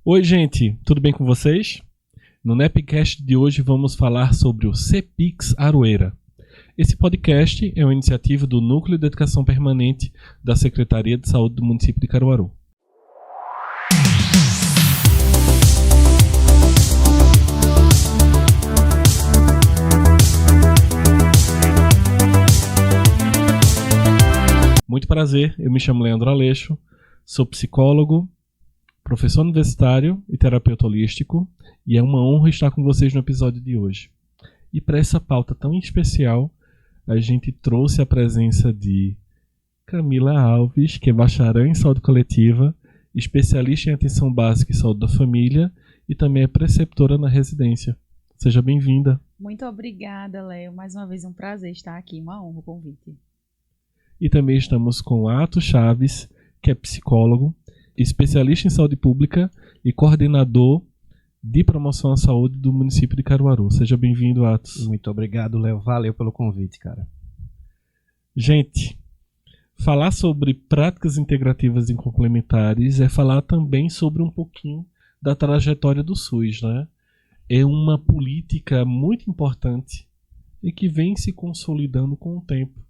Oi, gente, tudo bem com vocês? No Nepcast de hoje vamos falar sobre o CEPIX Aroeira. Esse podcast é uma iniciativa do Núcleo de Educação Permanente da Secretaria de Saúde do município de Caruaru. Muito prazer, eu me chamo Leandro Aleixo, sou psicólogo, professor universitário e terapeuta holístico, e é uma honra estar com vocês no episódio de hoje. E para essa pauta tão especial, a gente trouxe a presença de Camila Alves, que é bacharel em saúde coletiva, especialista em atenção básica e saúde da família e também é preceptora na residência. Seja bem-vinda. Muito obrigada, Léo. Mais uma vez um prazer estar aqui, uma honra o convite. E também estamos com Atos Chaves, que é psicólogo, especialista em saúde pública e coordenador de promoção à saúde do município de Caruaru. Seja bem-vindo, Atos. Muito obrigado, Léo. Valeu pelo convite, cara. Gente, falar sobre práticas integrativas e complementares é falar também sobre um pouquinho da trajetória do SUS, né? É uma política muito importante e que vem se consolidando com o tempo.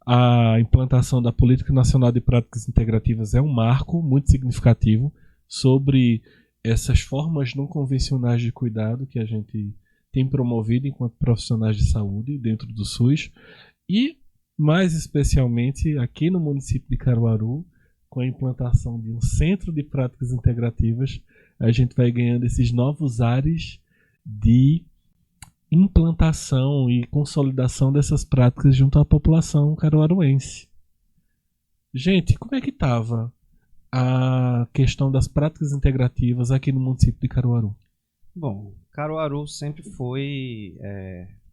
A implantação da Política Nacional de Práticas Integrativas é um marco muito significativo sobre essas formas não convencionais de cuidado que a gente tem promovido enquanto profissionais de saúde dentro do SUS e, mais especialmente, aqui no município de Caruaru, com a implantação de um centro de práticas integrativas, a gente vai ganhando esses novos ares de implantação e consolidação dessas práticas junto à população caruaruense. Gente, como é que estava a questão das práticas integrativas aqui no município de Caruaru? Bom, Caruaru sempre foi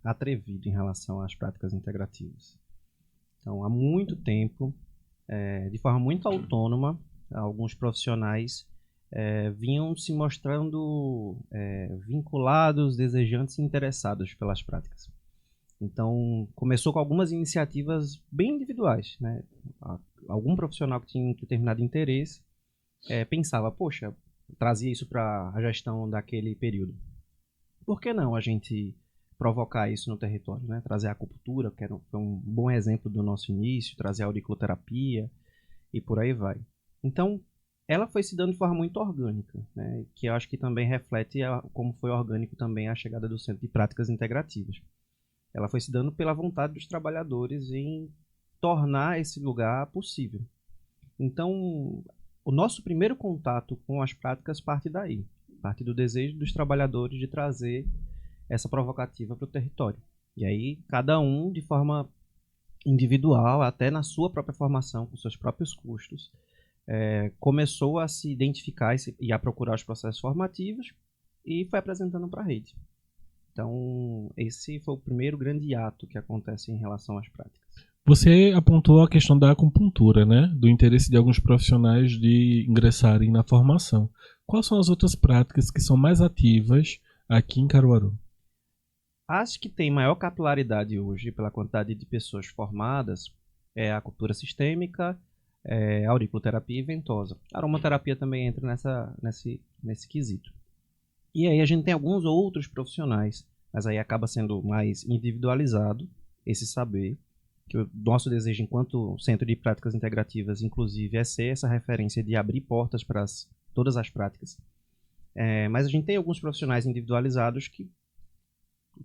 atrevido em relação às práticas integrativas. Então, há muito tempo, de forma muito autônoma, alguns profissionais vinham se mostrando vinculados, desejantes e interessados pelas práticas. Então, começou com algumas iniciativas bem individuais, né? Algum profissional que tinha um determinado interesse pensava, poxa, trazia isso para a gestão daquele período. Por que não a gente provocar isso no território, né? Trazer a acupuntura, que foi um bom exemplo do nosso início, trazer a auriculoterapia e por aí vai. Então, ela foi se dando de forma muito orgânica, né? Que eu acho que também reflete como foi orgânico também a chegada do Centro de Práticas Integrativas. Ela foi se dando pela vontade dos trabalhadores em tornar esse lugar possível. Então, o nosso primeiro contato com as práticas parte daí. Parte do desejo dos trabalhadores de trazer essa provocativa para o território. E aí, cada um, de forma individual, até na sua própria formação, com seus próprios custos, começou a se identificar e a procurar os processos formativos e foi apresentando para a rede. Então, esse foi o primeiro grande ato que acontece em relação às práticas. Você apontou a questão da acupuntura, né? Do interesse de alguns profissionais de ingressarem na formação. Quais são as outras práticas que são mais ativas aqui em Caruaru? As que têm maior capilaridade hoje, pela quantidade de pessoas formadas, é a acupuntura sistêmica, auriculoterapia e ventosa. A aromaterapia também entra nesse quesito. E aí a gente tem alguns outros profissionais, mas aí acaba sendo mais individualizado esse saber, que o nosso desejo enquanto Centro de Práticas Integrativas, inclusive, é ser essa referência de abrir portas para todas as práticas. Mas a gente tem alguns profissionais individualizados que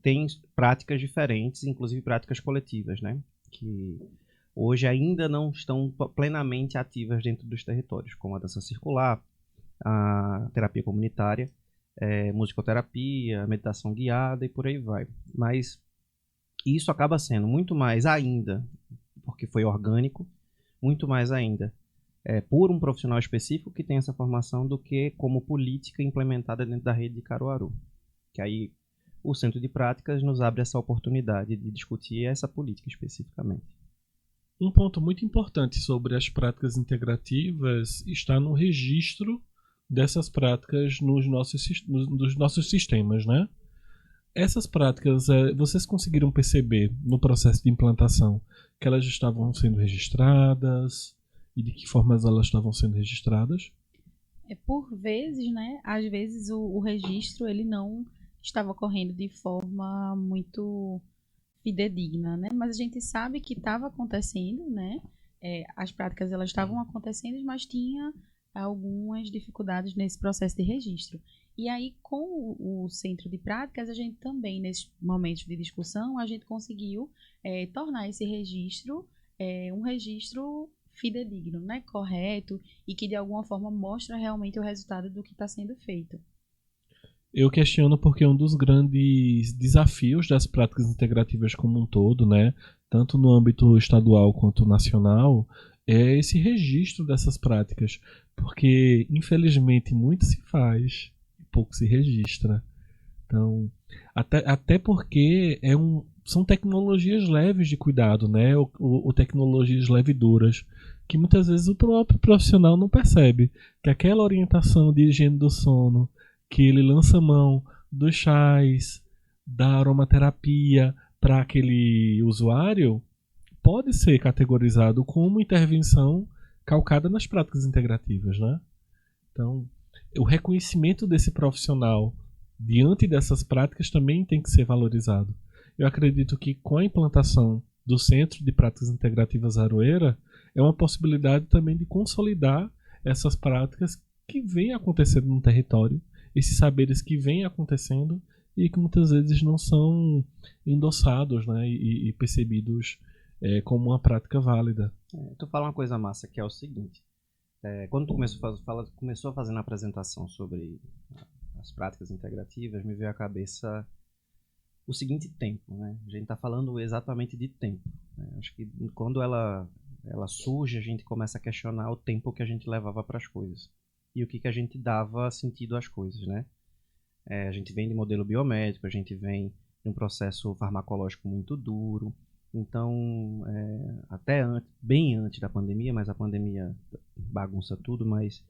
têm práticas diferentes, inclusive práticas coletivas, né? Que hoje ainda não estão plenamente ativas dentro dos territórios, como a dança circular, a terapia comunitária, musicoterapia, meditação guiada e por aí vai. Mas isso acaba sendo muito mais ainda, porque foi orgânico, muito mais ainda por um profissional específico que tem essa formação do que como política implementada dentro da rede de Caruaru. Que aí o Centro de Práticas nos abre essa oportunidade de discutir essa política especificamente. Um ponto muito importante sobre as práticas integrativas está no registro dessas práticas nos nossos sistemas, né? Essas práticas, vocês conseguiram perceber no processo de implantação que elas estavam sendo registradas e de que formas elas estavam sendo registradas? Por vezes, né? Às vezes o registro ele não estava ocorrendo de forma muito fidedigna, né? Mas a gente sabe que estava acontecendo, né? As práticas elas estavam acontecendo, mas tinha algumas dificuldades nesse processo de registro. E aí, com o centro de práticas, a gente também, nesses momentos de discussão, a gente conseguiu tornar esse registro um registro fidedigno, né? Correto, e que de alguma forma mostra realmente o resultado do que está sendo feito. Eu questiono porque um dos grandes desafios das práticas integrativas como um todo, né, tanto no âmbito estadual quanto nacional, é esse registro dessas práticas, porque infelizmente muito se faz e pouco se registra. Então, até porque são tecnologias leves de cuidado, né, ou tecnologias leveduras, que muitas vezes o próprio profissional não percebe que aquela orientação de higiene do sono, que ele lança mão dos chás, da aromaterapia para aquele usuário, pode ser categorizado como intervenção calcada nas práticas integrativas, né? Então, o reconhecimento desse profissional diante dessas práticas também tem que ser valorizado. Eu acredito que com a implantação do Centro de Práticas Integrativas Aroeira, é uma possibilidade também de consolidar essas práticas que vêm acontecendo no território, esses saberes que vêm acontecendo e que muitas vezes não são endossados, né, e percebidos como uma prática válida. Tu fala uma coisa massa, que é o seguinte. Quando tu começou a fazer na apresentação sobre as práticas integrativas, me veio à cabeça o seguinte tempo, né? A gente está falando exatamente de tempo, né? Acho que quando ela surge, a gente começa a questionar o tempo que a gente levava para as coisas e o que a gente dava sentido às coisas, né? A gente vem de modelo biomédico, a gente vem de um processo farmacológico muito duro. Então, bem antes da pandemia, mas a pandemia bagunça tudo, mas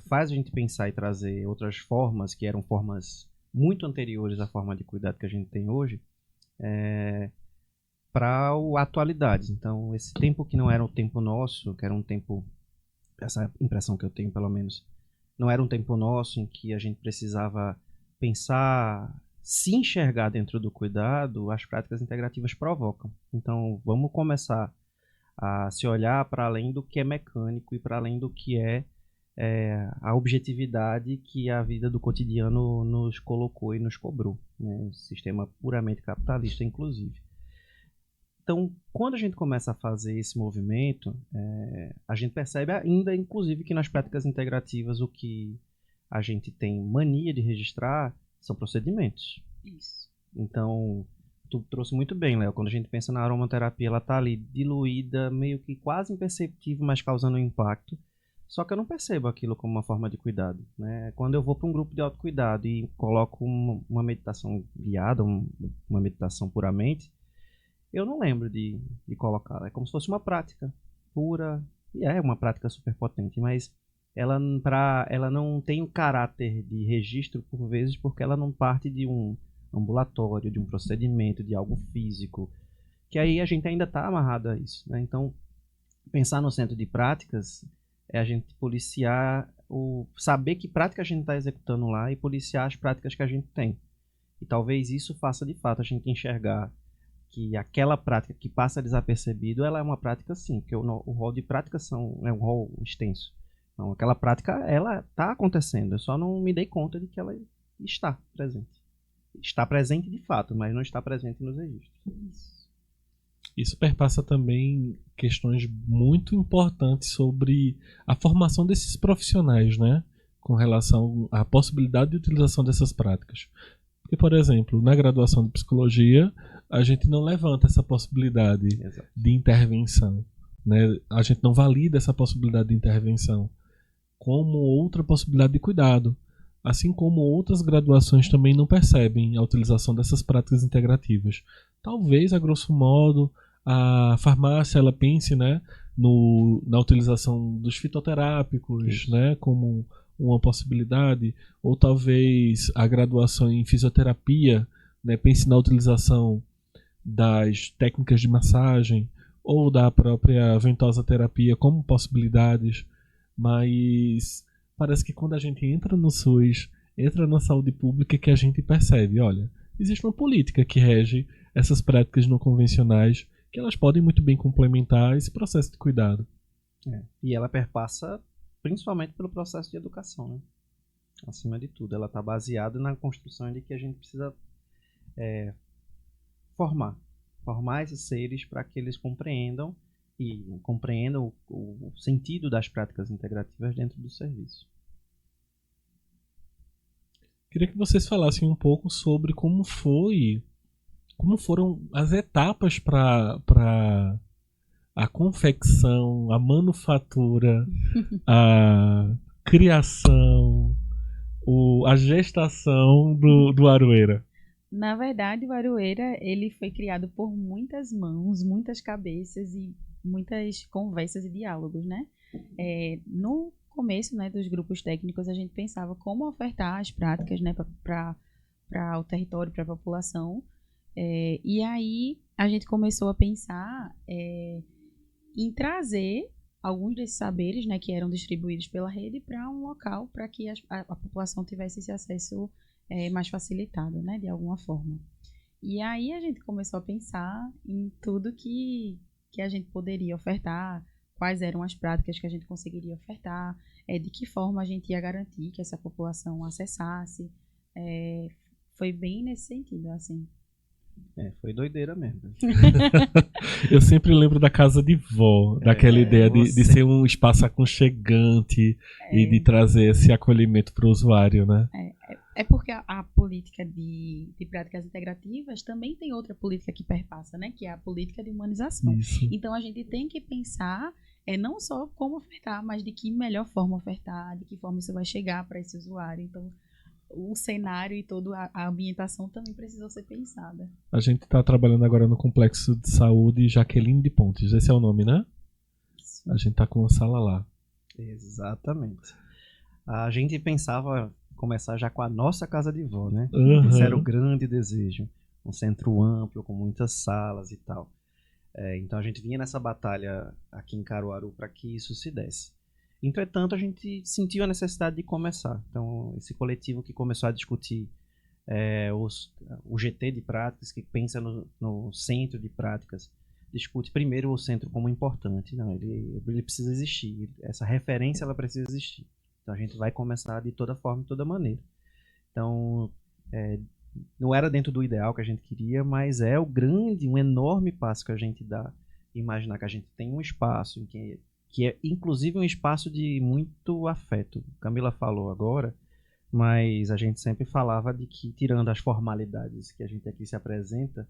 faz a gente pensar e trazer outras formas, que eram formas muito anteriores à forma de cuidado que a gente tem hoje, para a atualidade. Então, esse tempo que não era o tempo nosso, que era um tempo, essa impressão que eu tenho pelo menos, não era um tempo nosso em que a gente precisava pensar, se enxergar dentro do cuidado, as práticas integrativas provocam. Então, vamos começar a se olhar para além do que é mecânico e para além do que é a objetividade que a vida do cotidiano nos colocou e nos cobrou, né? Sistema puramente capitalista, inclusive. Então, quando a gente começa a fazer esse movimento, a gente percebe ainda, inclusive, que nas práticas integrativas o que a gente tem mania de registrar são procedimentos. Isso. Então, tu trouxe muito bem, Léo. Quando a gente pensa na aromaterapia, ela está ali diluída, meio que quase imperceptível, mas causando um impacto. Só que eu não percebo aquilo como uma forma de cuidado, né? Quando eu vou para um grupo de autocuidado e coloco uma meditação guiada, uma meditação puramente, eu não lembro de colocar. É como se fosse uma prática pura, e é uma prática super potente, mas ela não tem o caráter de registro por vezes, porque ela não parte de um ambulatório, de um procedimento, de algo físico, que aí a gente ainda está amarrado a isso, né? Então, pensar no centro de práticas é a gente policiar, saber que prática a gente está executando lá e policiar as práticas que a gente tem. E talvez isso faça de fato a gente enxergar que aquela prática que passa desapercebido, ela é uma prática sim, porque o rol de práticas é um rol extenso. Então, aquela prática, ela está acontecendo, eu só não me dei conta de que ela está presente. Está presente de fato, mas não está presente nos registros. Isso perpassa também questões muito importantes sobre a formação desses profissionais, né? Com relação à possibilidade de utilização dessas práticas. Porque, por exemplo, na graduação de psicologia, a gente não levanta essa possibilidade de intervenção, né? A gente não valida essa possibilidade de intervenção como outra possibilidade de cuidado. Assim como outras graduações também não percebem a utilização dessas práticas integrativas. Talvez, a grosso modo, a farmácia ela pense, né, na utilização dos fitoterápicos, né, como uma possibilidade, ou talvez a graduação em fisioterapia, né, pense na utilização das técnicas de massagem ou da própria ventosa terapia como possibilidades, mas parece que quando a gente entra no SUS, entra na saúde pública, que a gente percebe, olha, existe uma política que rege essas práticas não convencionais, que elas podem muito bem complementar esse processo de cuidado. E ela perpassa principalmente pelo processo de educação, né? Acima de tudo, ela está baseada na construção de que a gente precisa formar esses seres para que eles compreendam o sentido das práticas integrativas dentro do serviço. Queria que vocês falassem um pouco sobre como foram as etapas para a confecção, a manufatura, a criação, a gestação do Aroeira. Na verdade, o Aroeira, ele foi criado por muitas mãos, muitas cabeças e muitas conversas e diálogos, né? No começo, né, dos grupos técnicos, a gente pensava como ofertar as práticas, né, para o território, para a população. E aí a gente começou a pensar em trazer alguns desses saberes, né, que eram distribuídos pela rede para um local para que a população tivesse esse acesso mais facilitado, né, de alguma forma. E aí a gente começou a pensar em tudo que a gente poderia ofertar, quais eram as práticas que a gente conseguiria ofertar, de que forma a gente ia garantir que essa população acessasse. Foi bem nesse sentido, assim. Foi doideira mesmo. Eu sempre lembro da casa de vó, daquela ideia de ser um espaço aconchegante e de trazer esse acolhimento para o usuário, né? Porque a política de práticas integrativas também tem outra política que perpassa, né? Que é a política de humanização. Isso. Então a gente tem que pensar não só como ofertar, mas de que melhor forma ofertar, de que forma isso vai chegar para esse usuário. Então o cenário e toda a ambientação também precisou ser pensada. A gente está trabalhando agora no Complexo de Saúde Jaqueline de Pontes. Esse é o nome, né? Sim. A gente está com a sala lá. Exatamente. A gente pensava começar já com a nossa casa de vó, né? Uhum. Esse era o grande desejo. Um centro amplo, com muitas salas e tal. Então a gente vinha nessa batalha aqui em Caruaru para que isso se desse. Entretanto, a gente sentiu a necessidade de começar. Então, esse coletivo que começou a discutir o GT de práticas, que pensa no centro de práticas, discute primeiro o centro como importante. Não, ele precisa existir. Essa referência ela precisa existir. Então, a gente vai começar de toda forma, de toda maneira. Então, não era dentro do ideal que a gente queria, mas é um enorme passo que a gente dá. Imaginar que a gente tem um espaço em que é inclusive um espaço de muito afeto. Camila falou agora, mas a gente sempre falava de que, tirando as formalidades que a gente aqui se apresenta,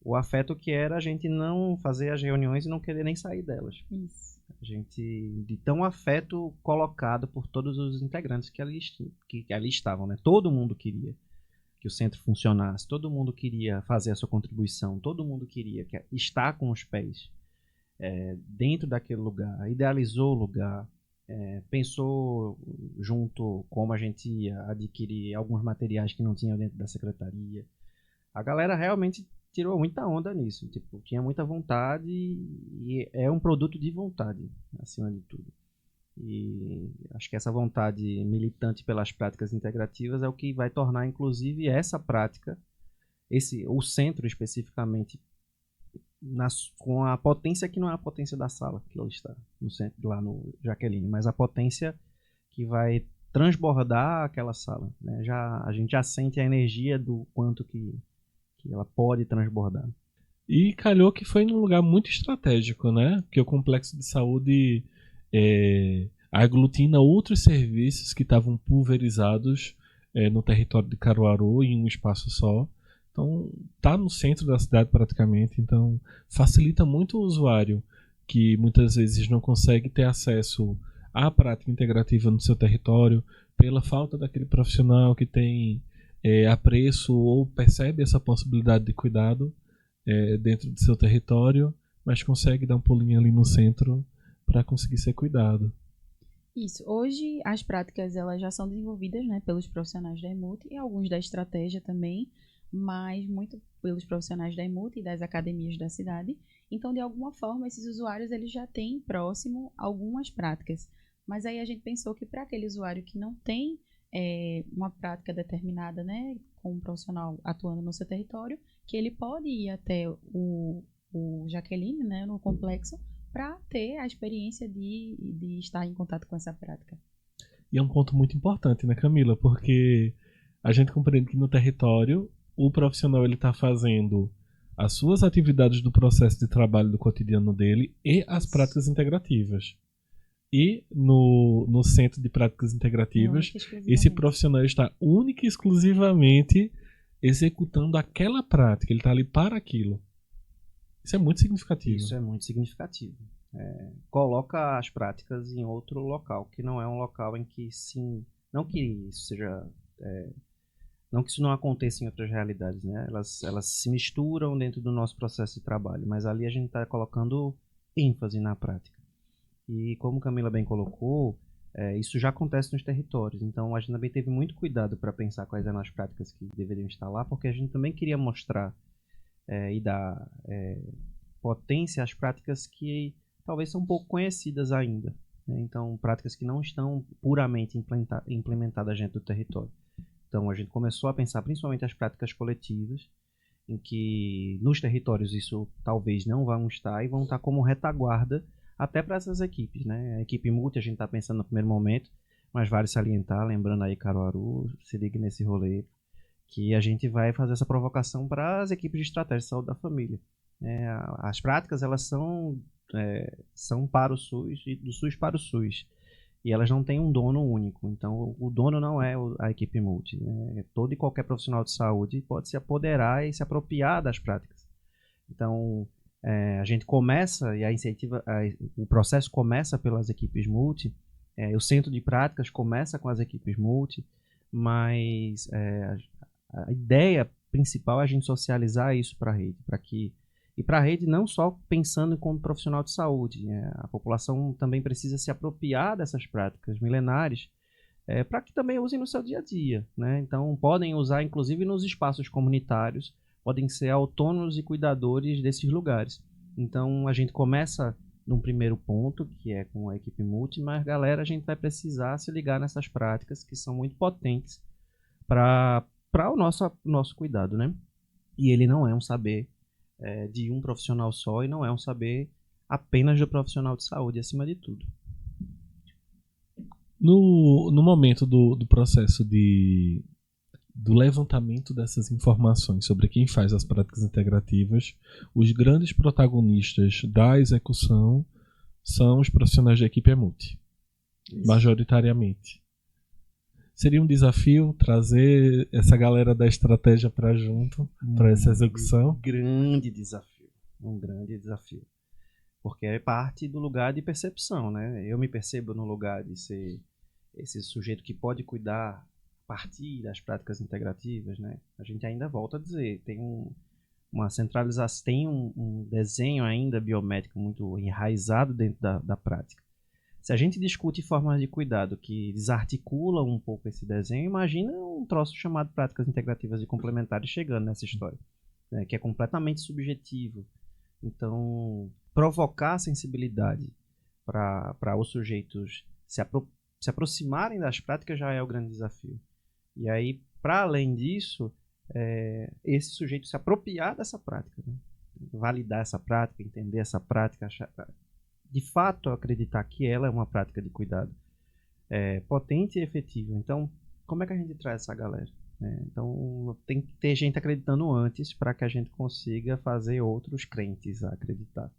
o afeto que era a gente não fazer as reuniões e não querer nem sair delas. Isso. A gente, de tão afeto colocado por todos os integrantes que ali estavam, né? Todo mundo queria que o centro funcionasse, todo mundo queria fazer a sua contribuição, todo mundo queria estar com os pés dentro daquele lugar, idealizou o lugar, pensou junto como a gente ia adquirir alguns materiais que não tinham dentro da secretaria. A galera realmente tirou muita onda nisso, tipo, tinha muita vontade e é um produto de vontade, acima de tudo. E acho que essa vontade militante pelas práticas integrativas é o que vai tornar, inclusive, essa prática, o centro especificamente, com a potência que não é a potência da sala que ela está no centro, lá no Jaqueline, mas a potência que vai transbordar aquela sala, né? A gente já sente a energia do quanto que ela pode transbordar. E calhou que foi num lugar muito estratégico, né? Porque o complexo de saúde aglutina outros serviços que estavam pulverizados no território de Caruaru em um espaço só. Então, tá no centro da cidade praticamente, então facilita muito o usuário que muitas vezes não consegue ter acesso à prática integrativa no seu território pela falta daquele profissional que tem apreço ou percebe essa possibilidade de cuidado dentro do seu território, mas consegue dar um pulinho ali no centro para conseguir ser cuidado. Isso. Hoje as práticas elas já são desenvolvidas, né, pelos profissionais da EMUT e alguns da estratégia também, mas muito pelos profissionais da EMUT e das academias da cidade. Então, de alguma forma, esses usuários eles já têm próximo algumas práticas, Mas aí a gente pensou que para aquele usuário que não tem uma prática determinada, né, com um profissional atuando no seu território, que ele pode ir até o Jaqueline, né, no complexo, para ter a experiência de estar em contato com essa prática. E é um ponto muito importante, né, Camila? Porque a gente compreende que no território o profissional ele está fazendo as suas atividades do processo de trabalho do cotidiano dele e as práticas integrativas. E no Centro de Práticas Integrativas, esse profissional está única e exclusivamente executando aquela prática. Ele está ali para aquilo. Isso é muito significativo. Isso é muito significativo. Coloca as práticas em outro local, que não é um local em que sim, não que isso seja, não que isso não aconteça em outras realidades, né? Elas se misturam dentro do nosso processo de trabalho, mas ali a gente está colocando ênfase na prática. E como Camila bem colocou, isso já acontece nos territórios. Então a gente também teve muito cuidado para pensar quais eram as práticas que deveriam estar lá, porque a gente também queria mostrar e dar potência às práticas que talvez são pouco conhecidas ainda, né? Então, práticas que não estão puramente implementadas dentro do território. Então, a gente começou a pensar principalmente as práticas coletivas, em que nos territórios isso talvez não vão estar e vão estar como retaguarda até para essas equipes, né? A equipe multi a gente está pensando no primeiro momento, mas vale salientar, lembrando aí Caruaru, se ligue nesse rolê, que a gente vai fazer essa provocação para as equipes de estratégia de saúde da família. As práticas, elas são para o SUS e do SUS para o SUS. E elas não têm um dono único. Então, o dono não é a equipe multi, né? Todo e qualquer profissional de saúde pode se apoderar e se apropriar das práticas. Então, a gente começa, e o processo começa pelas equipes multi, o centro de práticas começa com as equipes multi, mas a ideia principal é a gente socializar isso para a rede, e para a rede não só pensando como profissional de saúde, a população também precisa se apropriar dessas práticas milenares para que também usem no seu dia a dia, né? Então podem usar inclusive nos espaços comunitários, podem ser autônomos e cuidadores desses lugares. Então a gente começa num primeiro ponto, que é com a equipe multi, mas galera, a gente vai precisar se ligar nessas práticas que são muito potentes para o nosso cuidado, né? E ele não é um saber de um profissional só e não é um saber apenas do profissional de saúde, acima de tudo. No momento do processo do levantamento dessas informações sobre quem faz as práticas integrativas, os grandes protagonistas da execução são os profissionais da equipe multi, majoritariamente. Seria um desafio trazer essa galera da estratégia para junto, para essa execução? Um grande desafio. Porque é parte do lugar de percepção, né? Eu me percebo no lugar de ser esse sujeito que pode cuidar a partir das práticas integrativas, né? A gente ainda volta a dizer, tem uma centralização, tem um desenho ainda biométrico muito enraizado dentro da prática. Se a gente discute formas de cuidado que desarticulam um pouco esse desenho, imagina um troço chamado práticas integrativas e complementares chegando nessa história, né, que é completamente subjetivo. Então, provocar sensibilidade para os sujeitos se aproximarem das práticas já é o grande desafio. E aí, para além disso, esse sujeito se apropriar dessa prática, né, validar essa prática, entender essa prática, de fato acreditar que ela é uma prática de cuidado potente e efetiva. Então, como é que a gente traz essa galera? Então, tem que ter gente acreditando antes para que a gente consiga fazer outros crentes a acreditar.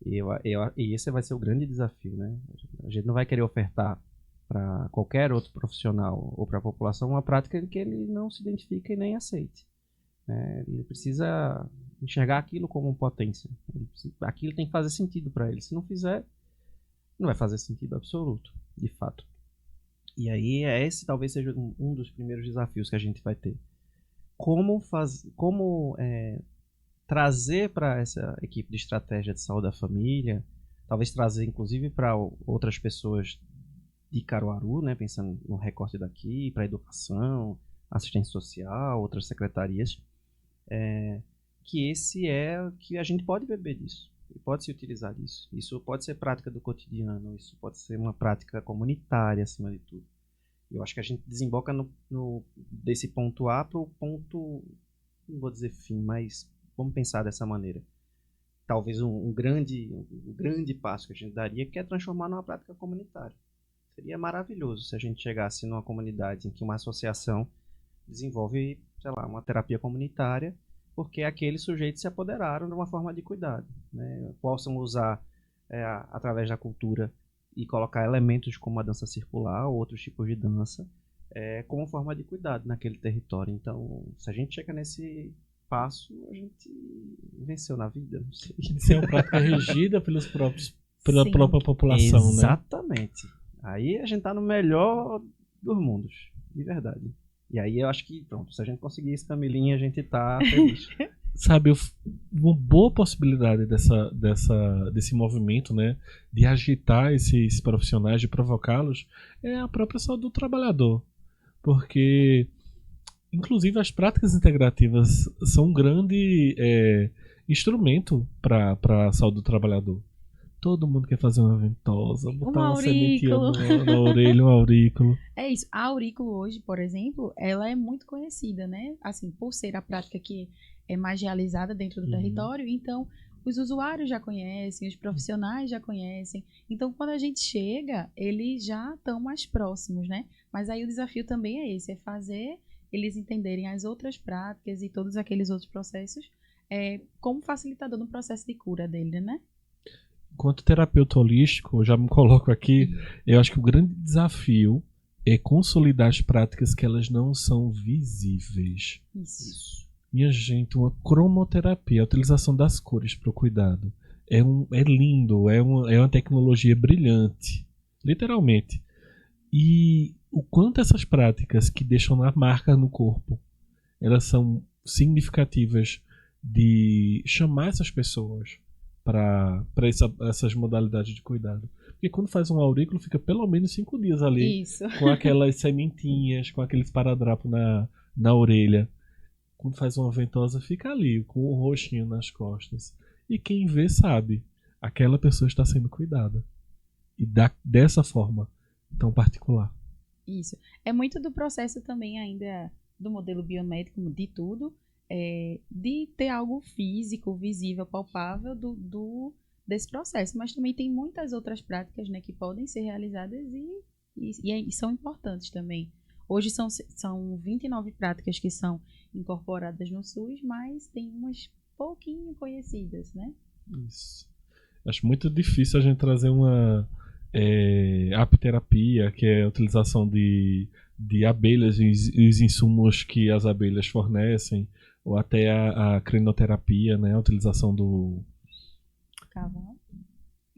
E esse vai ser o grande desafio, né? A gente não vai querer ofertar para qualquer outro profissional ou para a população uma prática que ele não se identifica e nem aceite. Ele precisa enxergar aquilo como potência. Aquilo tem que fazer sentido para ele. Se não fizer, não vai fazer sentido absoluto, de fato. E aí esse talvez seja um dos primeiros desafios que a gente vai ter. Como trazer para essa equipe de estratégia de saúde da família, talvez trazer inclusive para outras pessoas de Caruaru, né, pensando no recorte daqui, para educação, assistência social, outras secretarias, que esse que a gente pode beber disso. e pode se utilizar disso. Isso pode ser prática do cotidiano, isso pode ser uma prática comunitária, acima de tudo. Eu acho que a gente desemboca desse ponto A para o ponto, não vou dizer fim, mas vamos pensar dessa maneira. Talvez um grande passo que a gente daria, que é transformar numa prática comunitária. Seria maravilhoso se a gente chegasse numa comunidade em que uma associação desenvolve, sei lá, uma terapia comunitária, porque aqueles sujeitos se apoderaram de uma forma de cuidado, né? Possam usar, através da cultura, e colocar elementos como a dança circular ou outros tipos de dança, como forma de cuidado naquele território. Então, se a gente chega nesse passo, a gente venceu na vida. Não sei. Isso é uma prática regida pela Sim. própria população, né? Exatamente. Aí a gente tá no melhor dos mundos, de verdade. E aí eu acho que, pronto, se a gente conseguir esse Camilinha, a gente tá feliz. Sabe, uma boa possibilidade desse movimento, né, de agitar esses profissionais, de provocá-los, é a própria saúde do trabalhador. Porque, inclusive, as práticas integrativas são um grande instrumento para a saúde do trabalhador. Todo mundo quer fazer uma ventosa, botar uma sementinha na orelha, um aurículo. É isso. A aurículo hoje, por exemplo, ela é muito conhecida, né? Assim, por ser a prática que é mais realizada dentro do território, então os usuários já conhecem, os profissionais já conhecem. Então, quando a gente chega, eles já estão mais próximos, né? Mas aí o desafio também é esse, é fazer eles entenderem as outras práticas e todos aqueles outros processos como facilitador no processo de cura dele, né? Enquanto terapeuta holístico, eu já me coloco aqui, eu acho que o grande desafio é consolidar as práticas que elas não são visíveis. Isso. Minha gente, uma cromoterapia, a utilização das cores para o cuidado, é lindo, é uma tecnologia brilhante, literalmente. E o quanto essas práticas que deixam a marca no corpo, elas são significativas de chamar essas pessoas para essas modalidades de cuidado. Porque quando faz um aurículo, fica pelo menos 5 dias ali. Isso. Com aquelas sementinhas, com aqueles paradrapos na orelha. Quando faz uma ventosa, fica ali, com o roxinho nas costas. E quem vê sabe, aquela pessoa está sendo cuidada. E dessa forma tão particular. Isso. É muito do processo também ainda do modelo biomédico, de tudo, de ter algo físico, visível, palpável desse processo. Mas também tem muitas outras práticas, né, que podem ser realizadas e são importantes também. Hoje são 29 práticas que são incorporadas no SUS, mas tem umas pouquinho conhecidas, né? Isso. Acho muito difícil a gente trazer uma apiterapia, que é a utilização de abelhas e os insumos que as abelhas fornecem, ou até a crinoterapia, né? A utilização do Cavalo.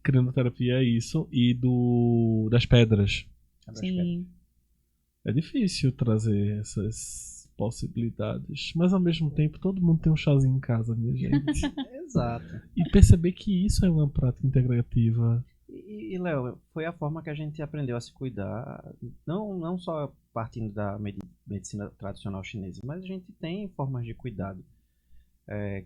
Crinoterapia é isso, e das pedras. Sim. É difícil trazer essas possibilidades, mas ao mesmo tempo todo mundo tem um chazinho em casa, minha gente. Exato. E perceber que isso é uma prática integrativa. E Léo, foi a forma que a gente aprendeu a se cuidar, não só partindo da medicina tradicional chinesa, mas a gente tem formas de cuidado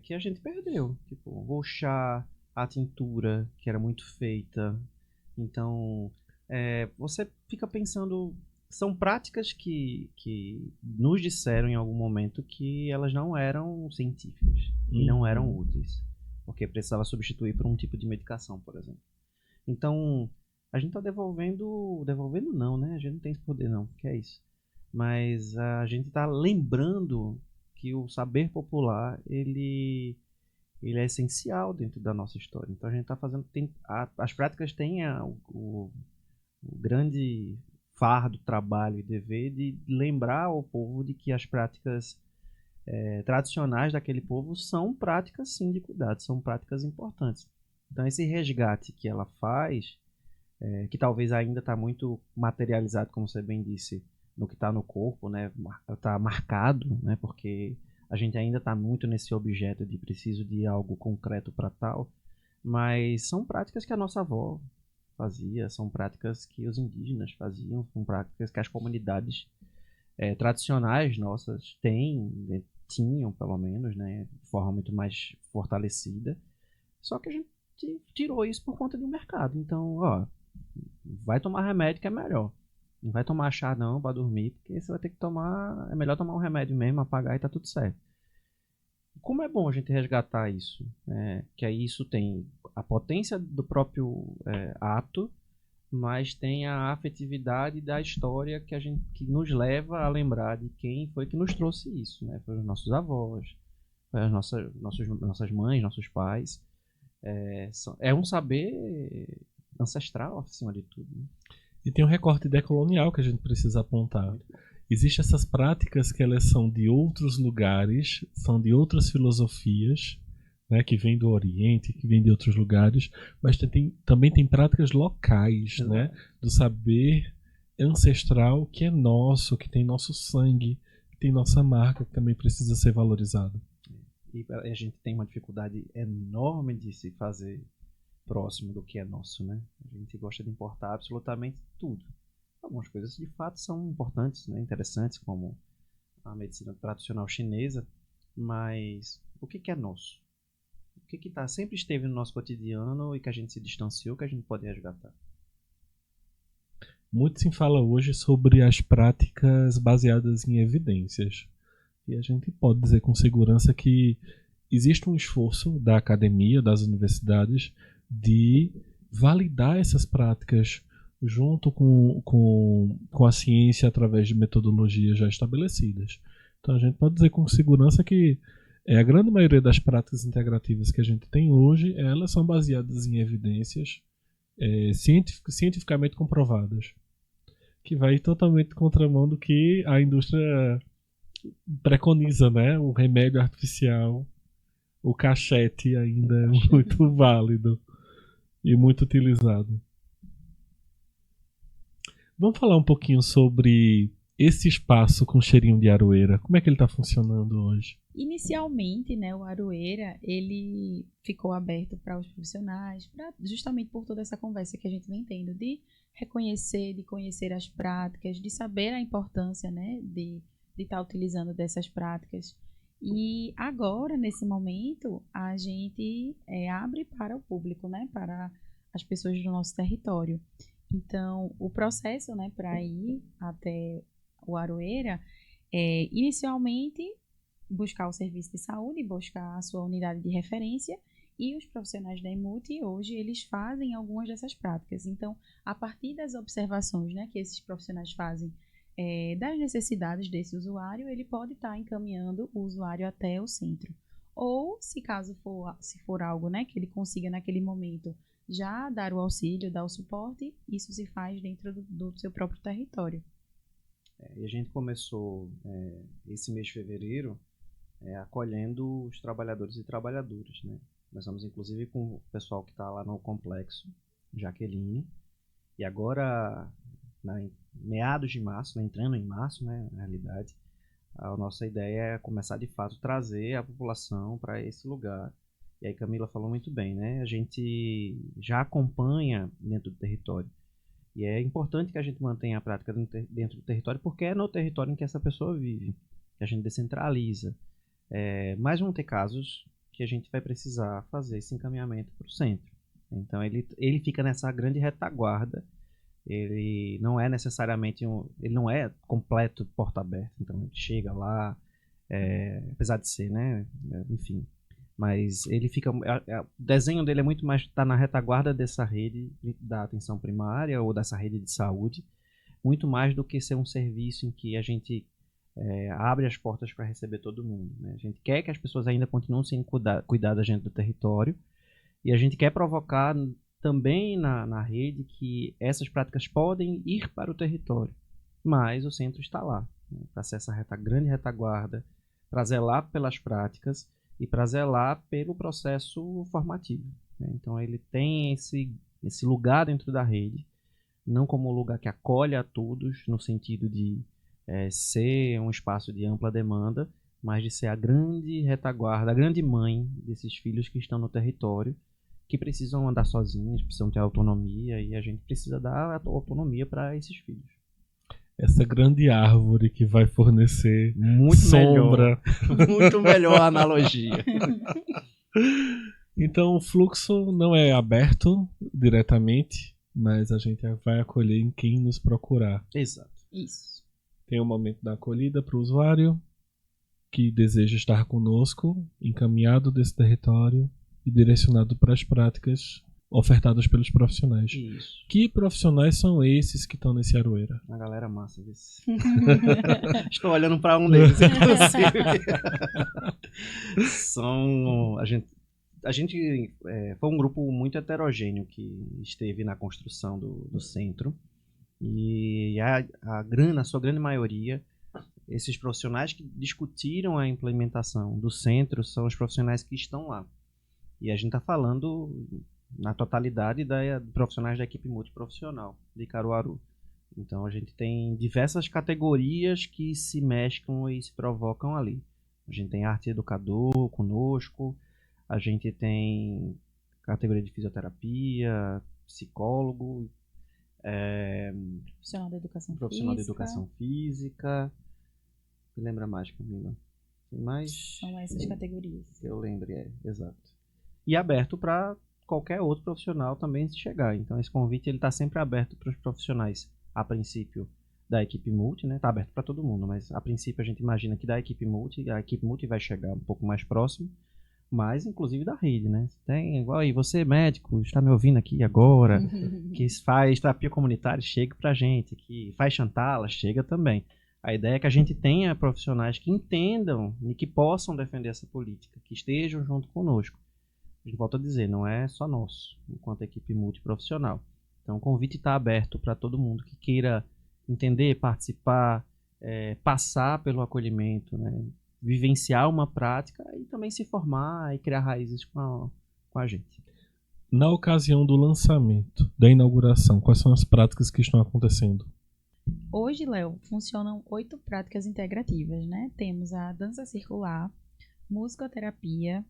que a gente perdeu, tipo o chá, a tintura, que era muito feita. Então, você fica pensando, são práticas que nos disseram em algum momento que elas não eram científicas e não eram úteis, porque precisava substituir por um tipo de medicação, por exemplo. Então, a gente está devolvendo não, né? A gente não tem esse poder não, que é isso. Mas a gente está lembrando que o saber popular, ele é essencial dentro da nossa história. Então a gente está fazendo, as práticas têm o grande fardo, trabalho e dever de lembrar ao povo de que as práticas tradicionais daquele povo são práticas sim de cuidado, são práticas importantes. Então esse resgate que ela faz, que talvez ainda está muito materializado, como você bem disse, no que está no corpo, né? Está marcado, né? Porque a gente ainda está muito nesse objeto de preciso de algo concreto para tal, mas são práticas que a nossa avó fazia, são práticas que os indígenas faziam, são práticas que as comunidades tradicionais nossas tinham pelo menos, né? De forma muito mais fortalecida. Só que a gente tirou isso por conta do mercado. Então, ó, vai tomar remédio que é melhor. Não vai tomar chá não pra dormir, porque você vai ter que tomar... É melhor tomar um remédio mesmo, apagar e tá tudo certo. Como é bom a gente resgatar isso, né? Que aí isso tem a potência do próprio ato, mas tem a afetividade da história que nos leva a lembrar de quem foi que nos trouxe isso, né? Foram os nossos avós, foi as nossas mães, nossos pais. É um saber ancestral, acima de tudo, né? E tem um recorte decolonial que a gente precisa apontar. Existem essas práticas que elas são de outros lugares, são de outras filosofias, né, que vêm do Oriente, que vêm de outros lugares, mas também tem práticas locais, né, do saber ancestral que é nosso, que tem nosso sangue, que tem nossa marca, que também precisa ser valorizado. E a gente tem uma dificuldade enorme de se fazer próximo do que é nosso, né? A gente gosta de importar absolutamente tudo. Algumas coisas de fato são importantes, né? Interessantes, como a medicina tradicional chinesa, mas o que é nosso? O que sempre esteve no nosso cotidiano e que a gente se distanciou, que a gente pode resgatar? Muito se fala hoje sobre as práticas baseadas em evidências. E a gente pode dizer com segurança que existe um esforço da academia, das universidades, de validar essas práticas junto com a ciência através de metodologias já estabelecidas. Então a gente pode dizer com segurança que a grande maioria das práticas integrativas que a gente tem hoje, elas são baseadas em evidências cientificamente comprovadas, que vai totalmente contramão do que a indústria preconiza, né? O remédio artificial, o cachete ainda é muito válido e muito utilizado. Vamos falar um pouquinho sobre esse espaço com cheirinho de aroeira. Como é que ele está funcionando hoje? Inicialmente, né, o Aroeira, ele ficou aberto para os profissionais, justamente por toda essa conversa que a gente vem tendo, de reconhecer, de conhecer as práticas, de saber a importância, né, de estar utilizando dessas práticas. E agora, nesse momento, a gente abre para o público, né, para as pessoas do nosso território. Então, o processo, né, para ir até o Aroeira é, inicialmente, buscar o serviço de saúde, buscar a sua unidade de referência, e os profissionais da EMUT, hoje, eles fazem algumas dessas práticas. Então, a partir das observações, né, que esses profissionais fazem das necessidades desse usuário, ele pode estar encaminhando o usuário até o centro. Ou, se for algo, né, que ele consiga naquele momento já dar o auxílio, dar o suporte, isso se faz dentro do seu próprio território. E a gente começou esse mês de fevereiro acolhendo os trabalhadores e trabalhadoras, né? Começamos inclusive com o pessoal que está lá no complexo Jaqueline, e agora meados de março, entrando em março, né, na realidade, a nossa ideia é começar de fato trazer a população para esse lugar. E aí Camila falou muito bem, né? A gente já acompanha dentro do território. E é importante que a gente mantenha a prática dentro do território, porque é no território em que essa pessoa vive, que a gente descentraliza. Mas vão ter casos que a gente vai precisar fazer esse encaminhamento para o centro. Então ele fica nessa grande retaguarda. Ele não é necessariamente ele não é completo porta aberta. Então ele chega lá, apesar de ser, né? Enfim. Mas ele fica. O desenho dele é muito mais estar na retaguarda dessa rede da atenção primária ou dessa rede de saúde, muito mais do que ser um serviço em que a gente abre as portas para receber todo mundo, né? A gente quer que as pessoas ainda continuem sendo cuidadas dentro do território, e a gente quer provocar também na rede que essas práticas podem ir para o território, mas o centro está lá, né, para ser essa grande retaguarda, para zelar pelas práticas e para zelar pelo processo formativo, né? Então ele tem esse lugar dentro da rede, não como um lugar que acolhe a todos, no sentido de ser um espaço de ampla demanda, mas de ser a grande retaguarda, a grande mãe desses filhos que estão no território, que precisam andar sozinhos, precisam ter autonomia, e a gente precisa dar autonomia para esses filhos. Essa grande árvore que vai fornecer muito sombra. Melhor. Muito melhor a analogia. Então o fluxo não é aberto diretamente, mas a gente vai acolher em quem nos procurar. Exato. Isso. Tem o momento da acolhida para o usuário que deseja estar conosco, encaminhado desse território e direcionado para as práticas ofertadas pelos profissionais. Isso. Que profissionais são esses que estão nesse Aroeira? Uma galera massa desse. Estou olhando para um deles, inclusive. A gente foi um grupo muito heterogêneo que esteve na construção do centro. E na sua grande maioria, esses profissionais que discutiram a implementação do centro são os profissionais que estão lá. E a gente está falando na totalidade de profissionais da equipe multiprofissional de Caruaru. Então a gente tem diversas categorias que se mesclam e se provocam ali. A gente tem arte educador conosco, a gente tem categoria de fisioterapia, psicólogo, profissional da educação física. Me lembra mais, Camila? Tem mais? São essas categorias. Eu lembro, exato. E aberto para qualquer outro profissional também se chegar. Então esse convite ele está sempre aberto para os profissionais, a princípio da equipe multi, né? Está aberto para todo mundo, mas a princípio a gente imagina que a equipe multi vai chegar um pouco mais próximo, mas inclusive da rede, né? Tem igual aí, você médico, está me ouvindo aqui agora, que faz terapia comunitária, chega pra gente, que faz chantala, chega também. A ideia é que a gente tenha profissionais que entendam e que possam defender essa política, que estejam junto conosco. A gente volta a dizer, não é só nosso, enquanto equipe multiprofissional. Então o convite está aberto para todo mundo que queira entender, participar, passar pelo acolhimento, né? Vivenciar uma prática e também se formar e criar raízes com a gente. Na ocasião do lançamento, da inauguração, quais são as práticas que estão acontecendo? Hoje, Léo, funcionam 8 práticas integrativas, né? Temos a dança circular, musicoterapia,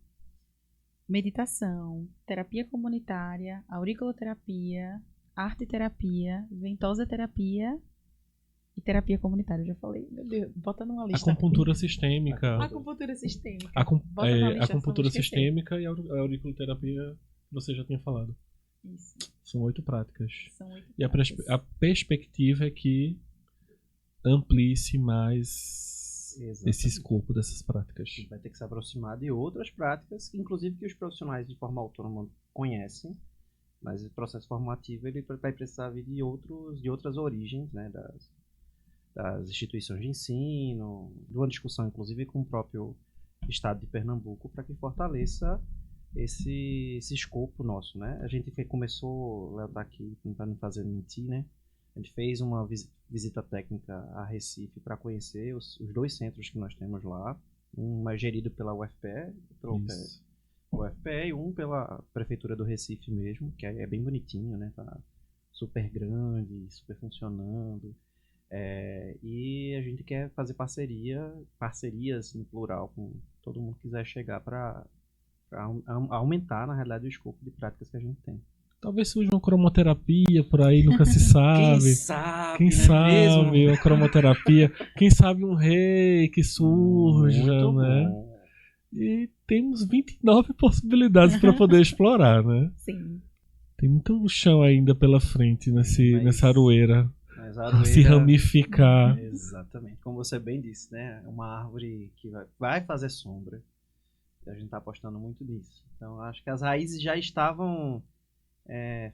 meditação, terapia comunitária, auriculoterapia, arte-terapia, ventosa terapia e terapia comunitária. Eu já falei, meu Deus, bota numa lista. Acupuntura sistêmica. Acupuntura sistêmica. Acupuntura sistêmica e a auriculoterapia você já tinha falado. Isso. São 8 práticas. E a perspectiva é que amplie-se mais esse escopo dessas práticas. A gente vai ter que se aproximar de outras práticas, inclusive que os profissionais de forma autônoma conhecem, mas o processo formativo ele vai precisar vir de outras origens, né, das instituições de ensino, de uma discussão inclusive com o próprio Estado de Pernambuco para que fortaleça esse escopo nosso, né? A gente começou, Léo tá aqui para não fazer mentir, né? A gente fez uma visita técnica a Recife para conhecer os 2 centros que nós temos lá, um é gerido pela UFPE, e um pela Prefeitura do Recife mesmo, que é bem bonitinho, né? Tá super grande, super funcionando. E a gente quer fazer parcerias no plural com todo mundo que quiser chegar para aumentar, na realidade, o escopo de práticas que a gente tem. Talvez surja uma cromoterapia por aí, nunca se sabe. Quem sabe uma cromoterapia. Quem sabe um rei que surja, muito né? Bom. E temos 29 possibilidades para poder explorar, né? Sim. Tem muito chão ainda pela frente nessa aroeira. Se ramificar. Exatamente. Como você bem disse, né? Uma árvore que vai fazer sombra. A gente está apostando muito nisso. Então, acho que as raízes já estavam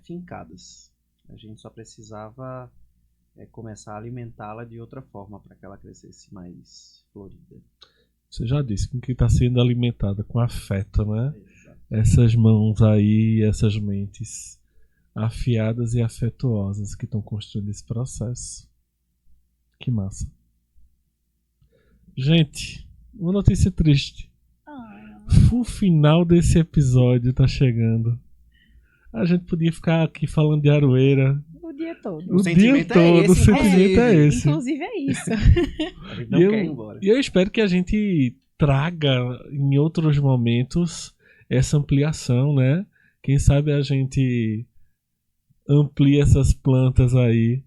fincadas. A gente só precisava começar a alimentá-la de outra forma para que ela crescesse mais florida. Você já disse, com que está sendo alimentada com afeto, né? Exato. Essas mãos aí, essas mentes afiadas e afetuosas que estão construindo esse processo. Que massa. Gente, uma notícia triste. O final desse episódio tá chegando. A gente podia ficar aqui falando de Aroeira o dia todo. O sentimento é esse. Inclusive é isso. A gente não quer ir embora. E eu espero que a gente traga em outros momentos essa ampliação, né? Quem sabe a gente amplia essas plantas aí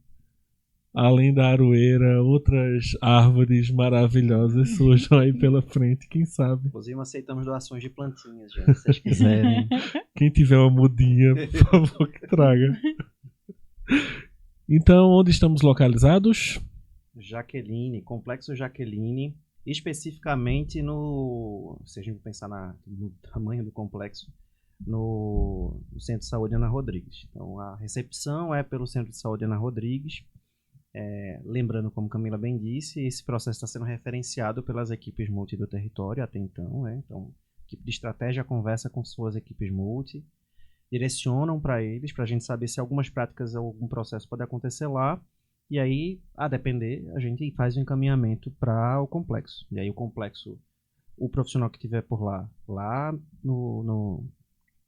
além da aroeira, outras árvores maravilhosas surjam aí pela frente, quem sabe. Inclusive, aceitamos doações de plantinhas, gente, se vocês quiserem. Quem tiver uma mudinha, por favor, que traga. Então, onde estamos localizados? Jaqueline, Complexo Jaqueline, especificamente no, se a gente pensar no tamanho do complexo, no Centro de Saúde Ana Rodrigues. Então, a recepção é pelo Centro de Saúde Ana Rodrigues. Lembrando, como Camila bem disse, esse processo está sendo referenciado pelas equipes multi do território até então. Então, a equipe de estratégia conversa com suas equipes multi, direcionam para eles, para a gente saber se algumas práticas ou algum processo pode acontecer lá. E aí, a depender, a gente faz o encaminhamento para o complexo. E aí o complexo, o profissional que estiver por lá no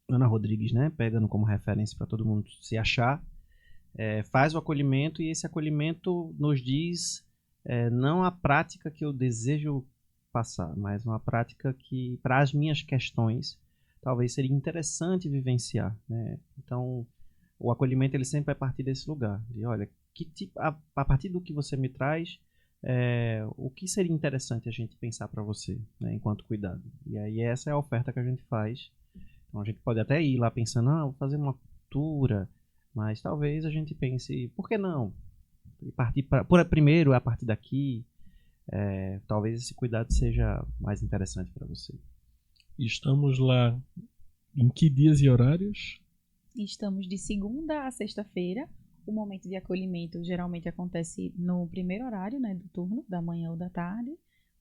Ana Rodrigues, né, pegando como referência para todo mundo se achar, faz o acolhimento, e esse acolhimento nos diz não a prática que eu desejo passar, mas uma prática que, para as minhas questões, talvez seria interessante vivenciar, né? Então, o acolhimento ele sempre vai partir desse lugar, de olha, que tipo, a partir do que você me traz, o que seria interessante a gente pensar para você, né, enquanto cuidado. E aí essa é a oferta que a gente faz. Então a gente pode até ir lá pensando, vou fazer uma cultura, mas talvez a gente pense, por que não? E partir primeiro a partir daqui, talvez esse cuidado seja mais interessante para você. Estamos lá em que dias e horários? Estamos de segunda a sexta-feira. O momento de acolhimento geralmente acontece no primeiro horário, né, do turno, da manhã ou da tarde.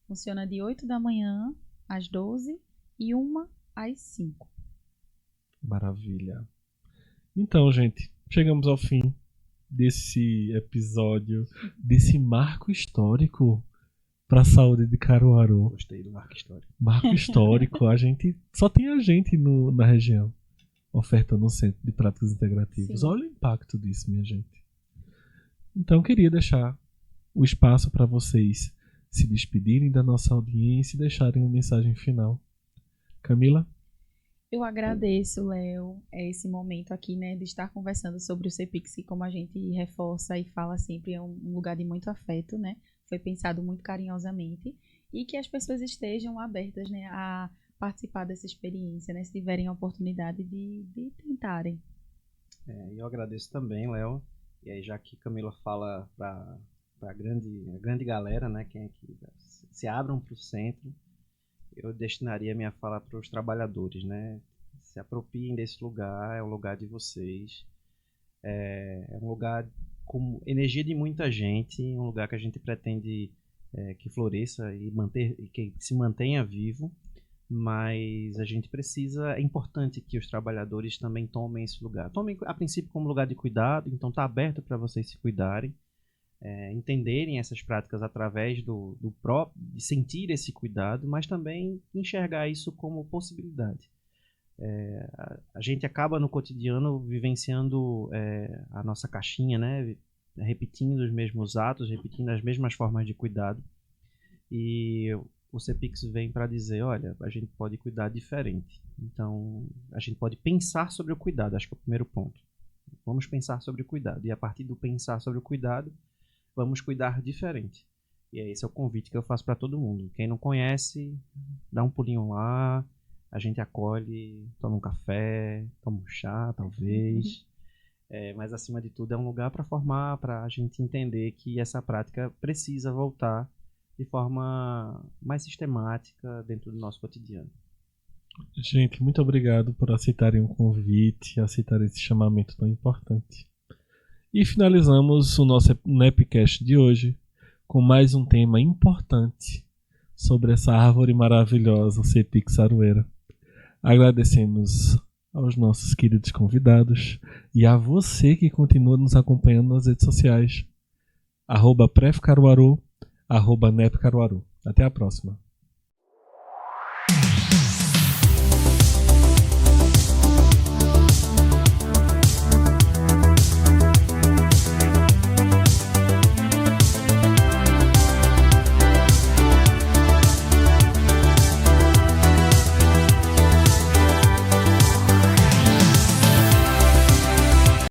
Funciona de 8 da manhã às 12 e 1 às 5. Maravilha. Então, gente, chegamos ao fim desse episódio, desse marco histórico para a saúde de Caruaru. Gostei do marco histórico. Marco histórico, só tem a gente na região ofertando um centro de práticas integrativas. Sim. Olha o impacto disso, minha gente. Então, queria deixar o espaço para vocês se despedirem da nossa audiência e deixarem uma mensagem final. Camila? Eu agradeço, Léo, esse momento aqui, né, de estar conversando sobre o CEPIX, que, como a gente reforça e fala sempre, é um lugar de muito afeto, né? Foi pensado muito carinhosamente, e que as pessoas estejam abertas, né, a participar dessa experiência, né, se tiverem a oportunidade de tentarem. Eu agradeço também, Léo. E aí, já que Camila fala para a grande galera, né, quem é que se abram para o centro, eu destinaria minha fala para os trabalhadores, né? Se apropriem desse lugar, é o lugar de vocês. É um lugar com energia de muita gente, um lugar que a gente pretende que floresça e que se mantenha vivo, mas a gente precisa, é importante que os trabalhadores também tomem esse lugar. Tomem, a princípio, como lugar de cuidado, então está aberto para vocês se cuidarem. Entenderem essas práticas através de sentir esse cuidado, mas também enxergar isso como possibilidade. A gente acaba no cotidiano vivenciando a nossa caixinha, né? Repetindo os mesmos atos, repetindo as mesmas formas de cuidado, e o CEPIX vem para dizer, olha, a gente pode cuidar diferente. Então, a gente pode pensar sobre o cuidado, acho que é o primeiro ponto. Vamos pensar sobre o cuidado, e a partir do pensar sobre o cuidado, vamos cuidar diferente. E esse é o convite que eu faço para todo mundo. Quem não conhece, dá um pulinho lá, a gente acolhe, toma um café, toma um chá, talvez. Mas, acima de tudo, é um lugar para formar, para a gente entender que essa prática precisa voltar de forma mais sistemática dentro do nosso cotidiano. Gente, muito obrigado por aceitarem o convite, aceitarem esse chamamento tão importante. E finalizamos o nosso Nepcast de hoje com mais um tema importante sobre essa árvore maravilhosa, o CEPIX Aroeira. Agradecemos aos nossos queridos convidados e a você que continua nos acompanhando nas redes sociais. @prefcaruaru, @nepcaruaru. Até a próxima.